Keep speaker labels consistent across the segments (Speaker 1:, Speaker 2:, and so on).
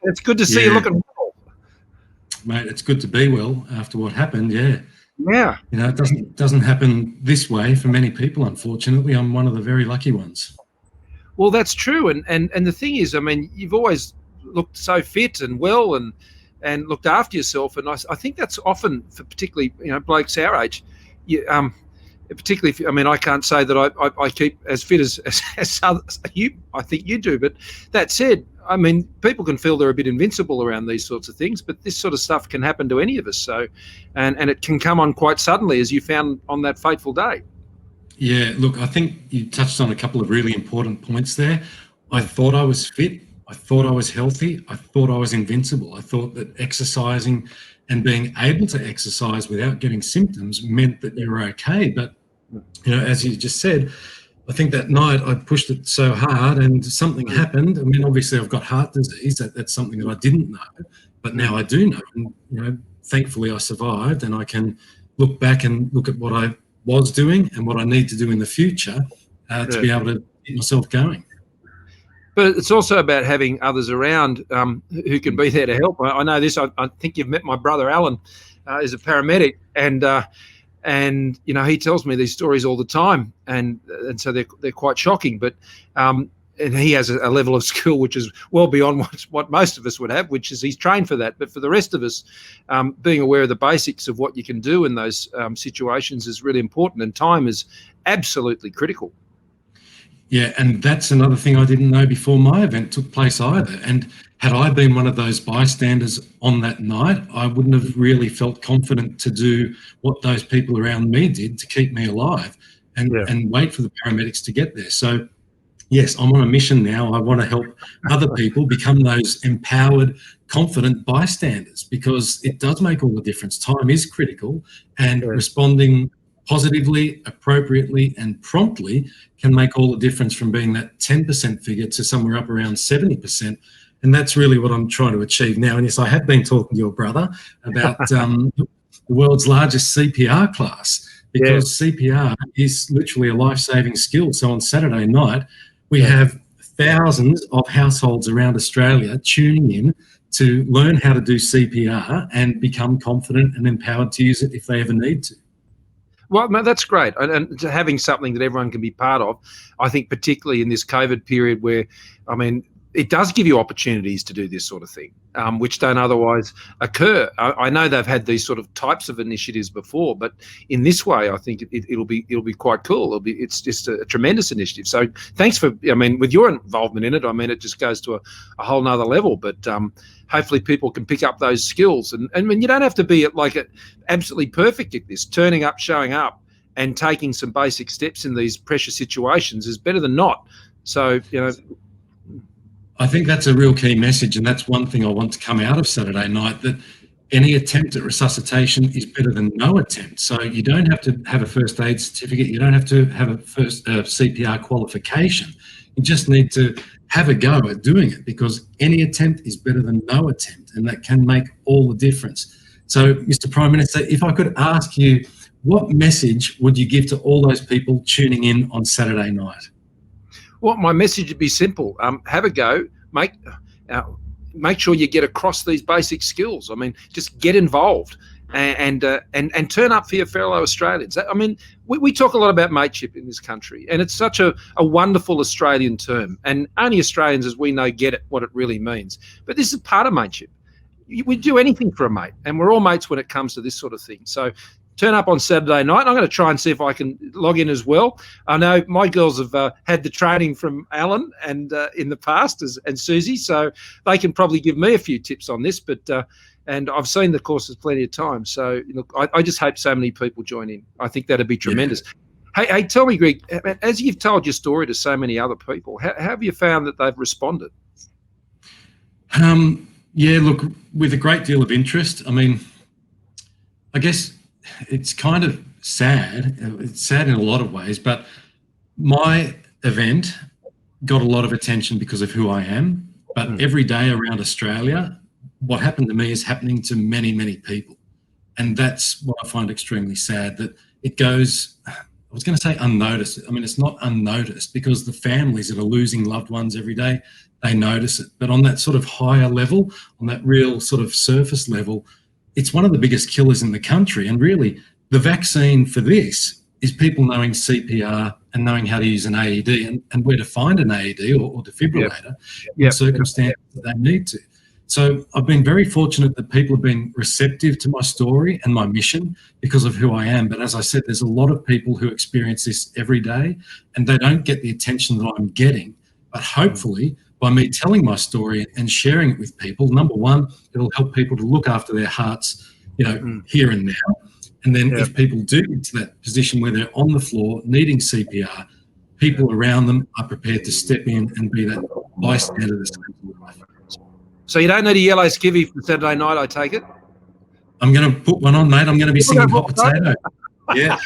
Speaker 1: It's good to see you
Speaker 2: Yeah,
Speaker 1: looking well.
Speaker 2: mate, it's good to be well after what happened. Yeah,
Speaker 1: Yeah.
Speaker 2: it doesn't happen this way for many people. Unfortunately, I'm one of the very lucky ones.
Speaker 1: Well, that's true. And the thing is, I mean, you've always looked so fit and well and looked after yourself. And I think that's often for particularly, blokes our age, you, particularly if, I mean, I can't say that I keep as fit as others, you, I think you do. But that said, I mean, people can feel they're a bit invincible around these sorts of things, but this sort of stuff can happen to any of us. So, and it can come on quite suddenly, as you found on that fateful day.
Speaker 2: Yeah, look, I think you touched on a couple of really important points there. I
Speaker 1: Mm.
Speaker 2: thought I was fit. I thought I was healthy. I thought I was invincible. I thought that exercising and being able to exercise without getting symptoms meant that you were okay. But, as you just said, I think that night I pushed it so hard and something
Speaker 1: Mm.
Speaker 2: happened. I mean, obviously I've got heart disease. That's something that I didn't know, but
Speaker 1: Mm.
Speaker 2: now I do know. And, thankfully I survived, and I can look back and look at what I was doing and what I need to do in the future to
Speaker 1: Yeah.
Speaker 2: be able to get myself going.
Speaker 1: But it's also about having others around who can be there to help. I know this. I think you've met my brother Alan, is a paramedic, and he tells me these stories all the time, and so they're quite shocking. But and he has a level of skill which is well beyond what most of us would have, which is he's trained for that. But for the rest of us, being aware of the basics of what you can do in those situations is really important, and time is absolutely critical.
Speaker 2: Yeah, and that's another thing I didn't know before my event took place either. And had I been one of those bystanders on that night, I wouldn't have really felt confident to do what those people around me did to keep me alive
Speaker 1: Yeah.
Speaker 2: and wait for the paramedics to get there. So, yes, I'm on a mission now. I want to help other people become those empowered, confident bystanders, because it does make all the difference. Time is critical, and
Speaker 1: Yeah.
Speaker 2: responding positively, appropriately, and promptly can make all the difference from being that 10% figure to somewhere up around 70%. And that's really what I'm trying to achieve now. And yes, I have been talking to your brother about the world's largest CPR class,
Speaker 1: Yeah.
Speaker 2: because CPR is literally a life-saving skill. So on Saturday night, we
Speaker 1: Yeah.
Speaker 2: have thousands of households around Australia tuning in to learn how to do CPR and become confident and empowered to use it if they ever need to.
Speaker 1: Well, no, that's great, and having something that everyone can be part of, I think, particularly in this COVID period, where, I mean, it does give you opportunities to do this sort of thing, which don't otherwise occur. I know they've had these sort of types of initiatives before, but in this way, I think it'll be quite cool. It's just a tremendous initiative. So thanks for, I mean, with your involvement in it, I mean, it just goes to a whole nother level. But hopefully, people can pick up those skills, and I mean, you don't have to be absolutely perfect at this. Turning up, showing up, and taking some basic steps in these pressure situations is better than not. So,
Speaker 2: I think that's a real key message, and that's one thing I want to come out of Saturday night, that any attempt at resuscitation is better than no attempt. So you don't have to have a first aid certificate. You don't have to have a first CPR qualification. You just need to have a go at doing it, because any attempt is better than no attempt, and that can make all the difference. So, Mr. Prime Minister, if I could ask you, what message would you give to all those people tuning in on Saturday night?
Speaker 1: well, my message would be simple: have a go, make sure you get across these basic skills. I mean, just get involved and turn up for your fellow Australians. I mean, we talk a lot about mateship in this country, and it's such a wonderful Australian term, and only Australians, as we know, get it, what it really means. But this is part of mateship. We do anything for a mate, and we're all mates when it comes to this sort of thing. So turn up on Saturday night. I'm going to try and see if I can log in as well. I know my girls have had the training from Alan and in the past and Susie, so they can probably give me a few tips on this. But and I've seen the courses plenty of times. So look, I just hope so many people join in. I think that'd be tremendous. Yeah. Hey, tell me, Greg, as you've told your story to so many other people, how have you found that they've responded?
Speaker 2: Yeah, look, with a great deal of interest. I mean, I guess it's kind of sad. It's sad in a lot of ways, but my event got a lot of attention because of who I am. But every day around Australia, what happened to me is happening to many, many people. And that's what I find extremely sad, that it goes, I was going to say unnoticed. I mean, it's not unnoticed, because the families that are losing loved ones every day, they notice it. But on that sort of higher level, on that real sort of surface level, it's one of the biggest killers in the country. And really, the vaccine for this is people knowing CPR and knowing how to use an AED and where to find an AED or defibrillator in circumstances that they need to. So I've been very fortunate that people have been receptive to my story and my mission because of who I am. But as I said, there's a lot of people who experience this every day and they don't get the attention that I'm getting. But hopefully, by me telling my story and sharing it with people, number one, it'll help people to look after their hearts, here and now. And then if people do get to that position where they're on the floor needing CPR, people around them are prepared to step in and be that bystander that saves their life.
Speaker 1: So you don't need a yellow skivvy for Saturday night, I take it?
Speaker 2: I'm going to put one on, mate. I'm going to be singing Hot Potato. Yeah.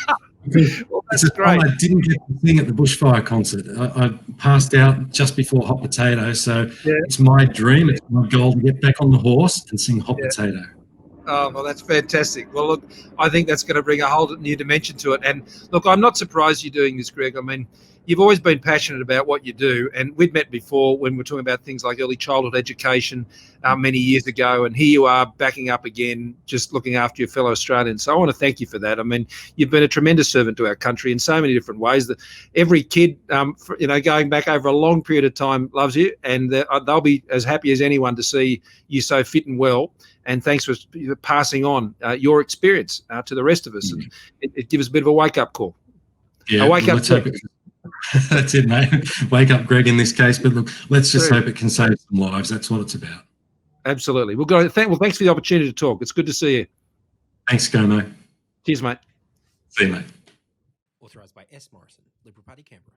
Speaker 1: Well,
Speaker 2: it's a song I didn't get to sing at the bushfire concert. I passed out just before Hot Potato, so it's my dream, it's my goal to get back on the horse and sing Hot Potato.
Speaker 1: Oh, well, that's fantastic. Well, look, I think that's going to bring a whole new dimension to it. And look, I'm not surprised you're doing this, Greg. I mean, you've always been passionate about what you do. And we'd met before when we were talking about things like early childhood education many years ago. And here you are backing up again, just looking after your fellow Australians. So I want to thank you for that. I mean, you've been a tremendous servant to our country in so many different ways that every kid, going back over a long period of time loves you. And they'll be as happy as anyone to see you so fit and well. And thanks for passing on your experience to the rest of us. And it gives us a bit of a wake-up call.
Speaker 2: Yeah, that's it, mate. Wake up, Greg, in this case. But look, let's just hope it can save some lives. That's what it's about.
Speaker 1: Absolutely. Thanks for the opportunity to talk. It's good to see you.
Speaker 2: Thanks, Gomo.
Speaker 1: Cheers, mate.
Speaker 2: See you, mate.
Speaker 3: Authorised by S. Morrison, Liberal Party, Canberra.